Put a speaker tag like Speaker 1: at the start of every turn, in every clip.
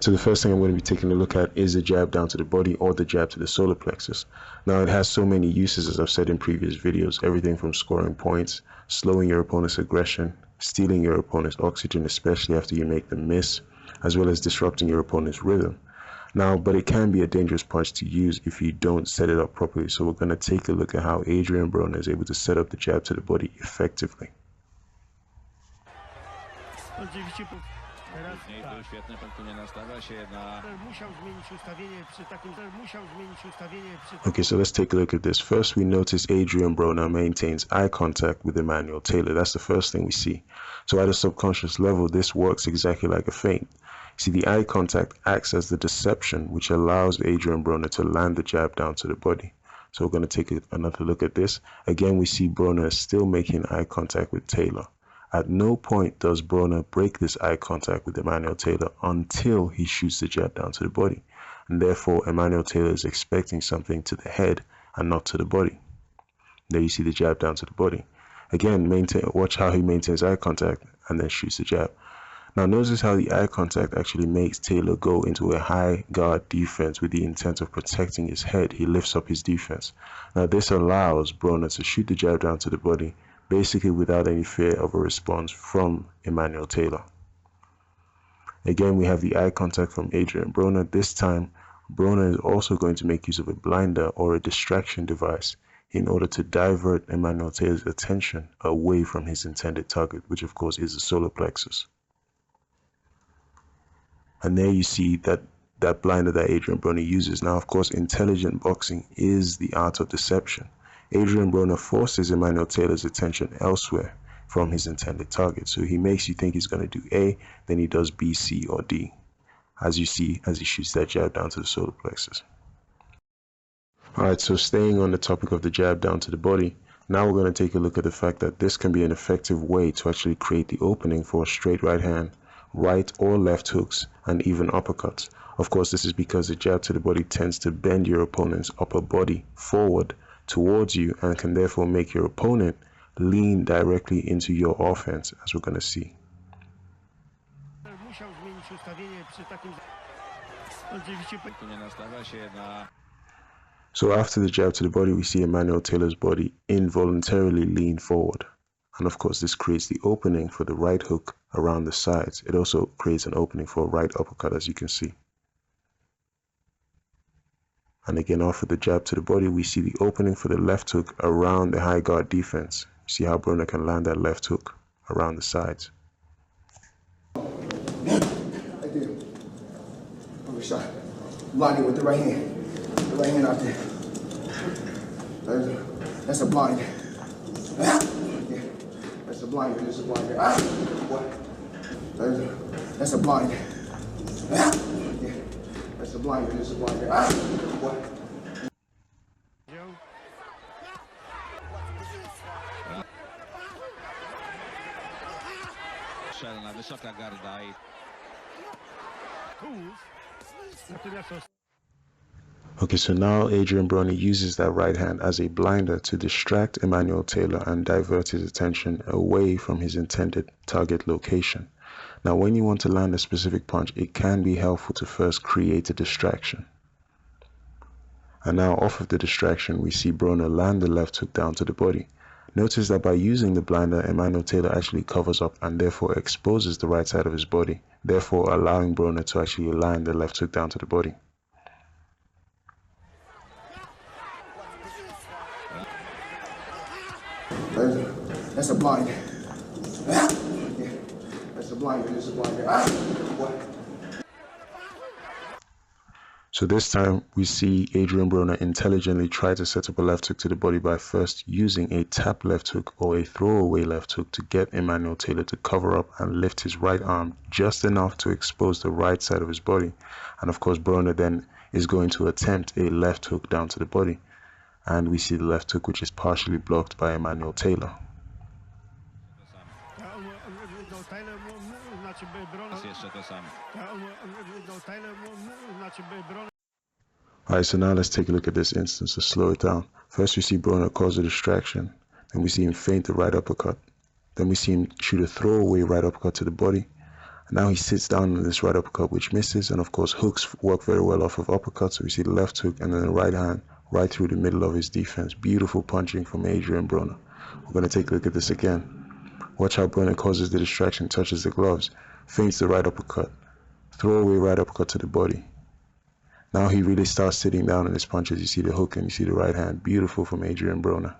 Speaker 1: So the first thing I'm going to be taking a look at is the jab down to the body or the jab to the solar plexus. Now it has so many uses, as I've said in previous videos, everything from scoring points, slowing your opponent's aggression, stealing your opponent's oxygen, especially after you make them miss, as well as disrupting your opponent's rhythm. Now, but it can be a dangerous punch to use if you don't set it up properly. So we're going to take a look at how Adrien Broner is able to set up the jab to the body effectively. Okay, so let's take a look at this. First, we notice Adrien Broner maintains eye contact with Emmanuel Taylor. That's the first thing we see. So at a subconscious level, this works exactly like a feint. See, the eye contact acts as the deception, which allows Adrien Broner to land the jab down to the body. So we're going to take another look at this. Again, we see Broner still making eye contact with Taylor. At no point does Broner break this eye contact with Emmanuel Taylor until he shoots the jab down to the body. And therefore, Emmanuel Taylor is expecting something to the head and not to the body. There you see the jab down to the body. Again, watch how he maintains eye contact and then shoots the jab. Now notice how the eye contact actually makes Taylor go into a high guard defense with the intent of protecting his head. He lifts up his defense. Now this allows Broner to shoot the jab down to the body, basically without any fear of a response from Emmanuel Taylor. Again, we have the eye contact from Adrien Broner. This time, Broner is also going to make use of a blinder or a distraction device in order to divert Emmanuel Taylor's attention away from his intended target, which of course is the solar plexus. And there you see that blinder that Adrien Broner uses. Now, of course, intelligent boxing is the art of deception. Adrien Broner forces Emmanuel Taylor's attention elsewhere from his intended target. So he makes you think he's going to do A, then he does B, C, or D, as you see as he shoots that jab down to the solar plexus. Alright, so staying on the topic of the jab down to the body, now we're going to take a look at the fact that this can be an effective way to actually create the opening for a straight right hand, right or left hooks, and even uppercuts. Of course, this is because the jab to the body tends to bend your opponent's upper body forward towards you and can therefore make your opponent lean directly into your offense, as we're going to see. So after the jab to the body, we see Emmanuel Taylor's body involuntarily lean forward. And of course, this creates the opening for the right hook around the sides. It also creates an opening for a right uppercut, as you can see. And again, after the jab to the body, we see the opening for the left hook around the high guard defense. See how Broner can land that left hook around the sides.
Speaker 2: Right there. Overshot. Blind it with the right hand. The right hand out there. That's a blind. Yeah. That's a blind. That's a blind. What? That's a blind. Yeah. That's a blind. That's a blind. What?
Speaker 3: Wysoka garda i
Speaker 1: Okay, so now Adrien Broner uses that right hand as a blinder to distract Emmanuel Taylor and divert his attention away from his intended target location. Now, when you want to land a specific punch, it can be helpful to first create a distraction. And now off of the distraction, we see Broner land the left hook down to the body. Notice that by using the blinder, Emmanuel Taylor actually covers up and therefore exposes the right side of his body, therefore allowing Broner to actually land the left hook down to the body.
Speaker 2: That's a blind. Yeah. That's a blind. That's a blind. What?
Speaker 1: So this time we see Adrien Broner intelligently try to set up a left hook to the body by first using a tap left hook or a throwaway left hook to get Emmanuel Taylor to cover up and lift his right arm just enough to expose the right side of his body. And of course Broner then is going to attempt a left hook down to the body. And we see the left hook, which is partially blocked by Emmanuel Taylor. Alright, so now let's take a look at this instance to slow it down. First we see Broner cause a distraction, then we see him feint the right uppercut, then we see him shoot a throwaway right uppercut to the body, Now he sits down in this right uppercut, which misses, and of course hooks work very well off of uppercuts. So we see the left hook and then the right hand right through the middle of his defense. Beautiful punching from Adrien Broner. We're going to take a look at this again. Watch how Broner causes the distraction, touches the gloves, feints the right uppercut, throwaway right uppercut to the body. Now he really starts sitting down in his punches. You see the hook and you see the right hand. Beautiful from Adrien Broner.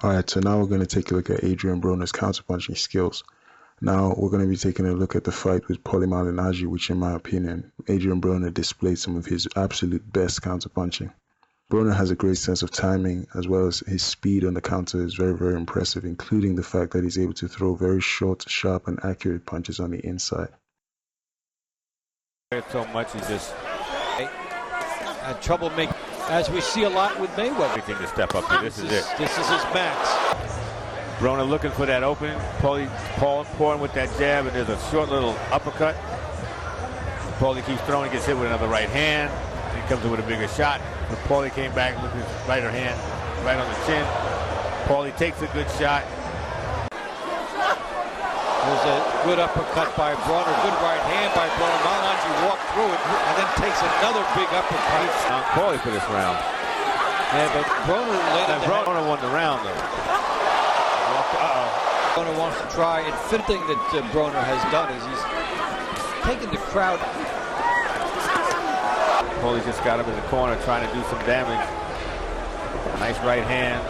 Speaker 1: Alright, so now we're going to take a look at Adrien Broner's counterpunching skills. Now we're going to be taking a look at the fight with Paulie Malignaggi, which in my opinion, Adrien Broner displayed some of his absolute best counterpunching. Broner has a great sense of timing, as well as his speed on the counter is very, very impressive, including the fact that he's able to throw very short, sharp, and accurate punches on the inside.
Speaker 4: So much, he's just had trouble making, as we see a lot with Mayweather.
Speaker 5: Everything to step up to. This is it.
Speaker 4: This is his max.
Speaker 5: Broner looking for that opening. Paulie pouring with that jab, and there's a short little uppercut. Paulie keeps throwing, gets hit with another right hand. He comes in with a bigger shot. But Paulie came back with his right hand right on the chin. Paulie takes a good shot.
Speaker 4: There's a good uppercut by Broner, good right hand by Broner. Malignaggi walked through it and then takes another big uppercut.
Speaker 5: On Paulie for this round.
Speaker 4: Yeah, but Broner later.
Speaker 5: Broner won the round though.
Speaker 4: Broner wants to try, and the thing that Broner has done is he's taken the crowd.
Speaker 5: Paulie just got him in the corner trying to do some damage. Nice right hand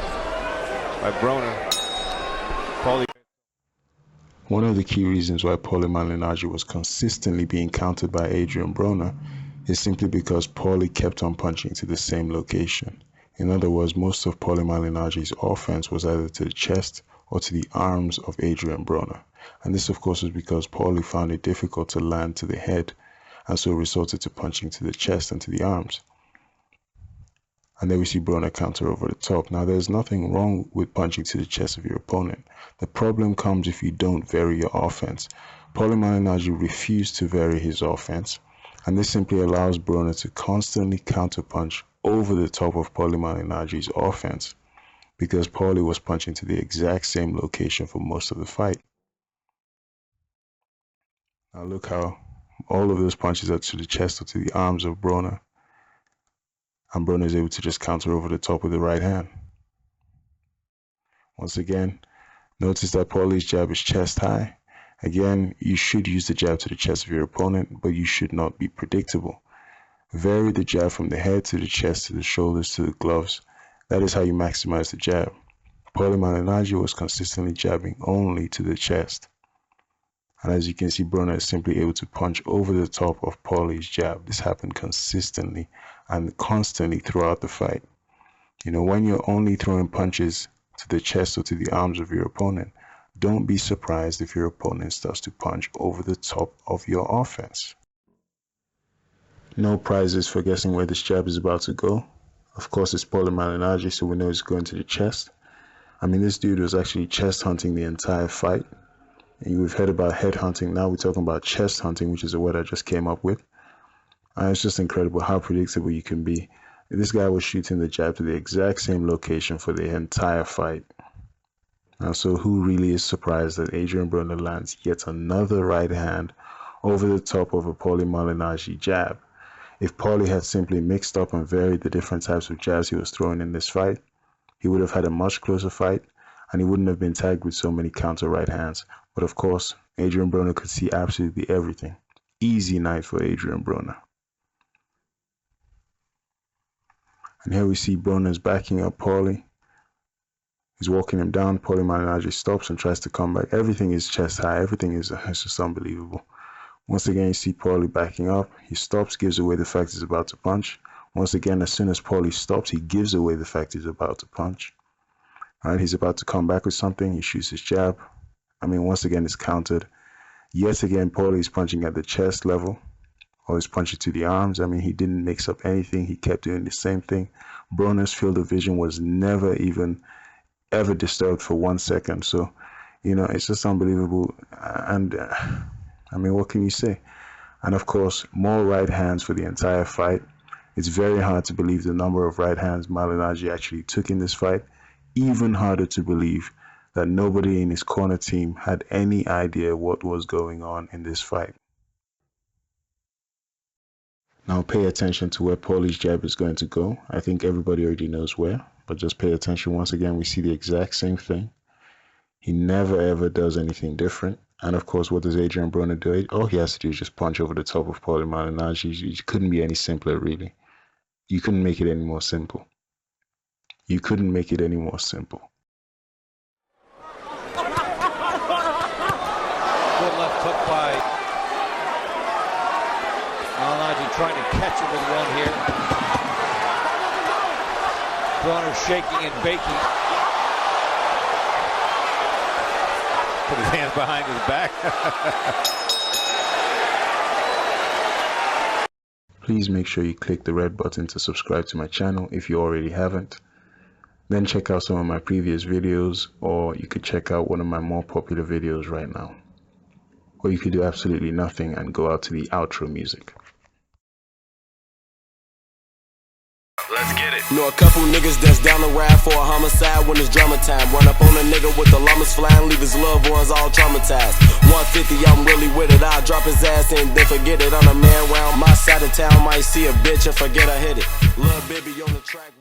Speaker 5: by Broner. Paulie.
Speaker 1: One of the key reasons why Paulie Malignaggi was consistently being countered by Adrien Broner is simply because Paulie kept on punching to the same location. In other words, most of Paulie Malignaggi's offense was either to the chest or to the arms of Adrien Broner. And this, of course, was because Paulie found it difficult to land to the head, and so resorted to punching to the chest and to the arms. And there we see Broner counter over the top. Now, there's nothing wrong with punching to the chest of your opponent. The problem comes if you don't vary your offense. Paulie Malignaggi refused to vary his offense, and this simply allows Broner to constantly counterpunch over the top of Paulie Malignaggi's offense, because Paulie was punching to the exact same location for most of the fight. Now look how all of those punches are to the chest or to the arms of Broner, and Broner is able to just counter over the top with the right hand. Once again, notice that Paulie's jab is chest high. Again, you should use the jab to the chest of your opponent, but you should not be predictable. Vary the jab from the head to the chest to the shoulders to the gloves. That is how you maximize the jab. Paulie Malignaggi was consistently jabbing only to the chest. And as you can see, Broner is simply able to punch over the top of Paulie's jab. This happened consistently and constantly throughout the fight. You know, when you're only throwing punches to the chest or to the arms of your opponent, don't be surprised if your opponent starts to punch over the top of your offense. No prizes for guessing where this jab is about to go. Of course, it's Paulie Malignaggi, so we know it's going to the chest. I mean, this dude was actually chest hunting the entire fight. And we've heard about head hunting. Now we're talking about chest hunting, which is a word I just came up with. And it's just incredible how predictable you can be. This guy was shooting the jab to the exact same location for the entire fight. And so who really is surprised that Adrien Broner lands yet another right hand over the top of a Paulie Malignaggi jab? If Paulie had simply mixed up and varied the different types of jabs he was throwing in this fight, he would have had a much closer fight, and he wouldn't have been tagged with so many counter right hands. But of course, Adrien Broner could see absolutely everything. Easy night for Adrien Broner. And here we see Broner's backing up Paulie. He's walking him down. Paulie Malignaggi stops and tries to come back. Everything is chest high. Everything is just unbelievable. Once again, you see Paulie backing up. He stops, gives away the fact he's about to punch. Once again, as soon as Paulie stops, he gives away the fact he's about to punch. All right, he's about to come back with something. He shoots his jab. I mean, once again, it's countered. Yet again, Paulie is punching at the chest level, or he's punching to the arms. I mean, he didn't mix up anything. He kept doing the same thing. Broner's field of vision was never even ever disturbed for 1 second. So, you know, it's just unbelievable. And I mean, what can you say? And of course, more right hands for the entire fight. It's very hard to believe the number of right hands Malignaggi actually took in this fight. Even harder to believe that nobody in his corner team had any idea what was going on in this fight. Now pay attention to where Paulie's jab is going to go. I think everybody already knows where, but just pay attention. Once again, we see the exact same thing. He never ever does anything different. And of course, what does Adrien Broner do? All he has to do is just punch over the top of Paulie Malignaggi. It couldn't be any simpler, really. You couldn't make it any more simple. You couldn't make it any more simple.
Speaker 4: Good left hook by Malignaggi, trying to catch him with one here. Broner shaking and baking.
Speaker 5: Put his hands behind his back.
Speaker 1: Please make sure you click the red button to subscribe to my channel if you already haven't. Then check out some of my previous videos, or you could check out one of my more popular videos right now. Or you could do absolutely nothing and go out to the outro music.
Speaker 6: Let's get it. Know a couple niggas that's down the ride for a homicide when it's drama time. Run up on a nigga with the llamas flying, leave his loved ones all traumatized. 150, I'm really with it. I'll drop his ass and then forget it. On a man round my side of town, might see a bitch and forget I hit it. Lil' baby on the track.